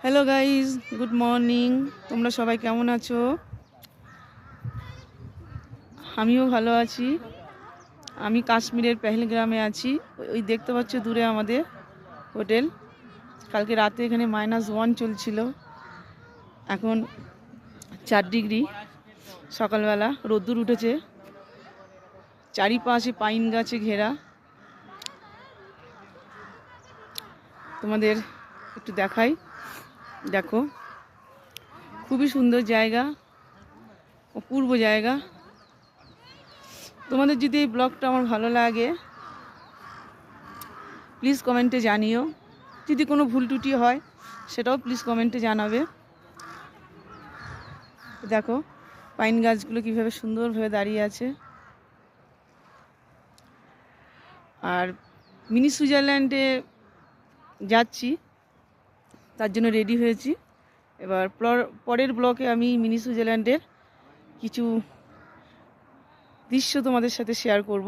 Hello guys, good morning. তোমরা সবাই কেমন আছো? আমিও ভালো আছি। আমি কাশ্মীরের পেহেলগ্রামে আছি। ওই দেখতে পাচ্ছ দূরে আমাদের হোটেল। কালকে রাতে এখানে -1 চলছিল, এখন 4 ডিগ্রি। সকালবেলা রোদ্দুর উঠেছে, চারিপাশে পাইন গাছে ঘেরা। তোমাদের একটু দেখাই, দেখো খুবই সুন্দর জায়গা, অপূর্ব জায়গা। তোমাদের যদি এই ব্লগটা আমার ভালো লাগে প্লিজ কমেন্টে জানিও। যদি কোনো ভুল ত্রুটি হয় সেটাও প্লিজ কমেন্টে জানাবে। দেখো পাইন গাছগুলো কীভাবে সুন্দরভাবে দাঁড়িয়ে আছে। আর মিনি সুইজারল্যান্ডে যাচ্ছি, তার জন্য রেডি হয়েছি। এবার পরের ব্লকে আমি মিনি সুইজারল্যান্ডের কিছু দৃশ্য তোমাদের সাথে শেয়ার করব।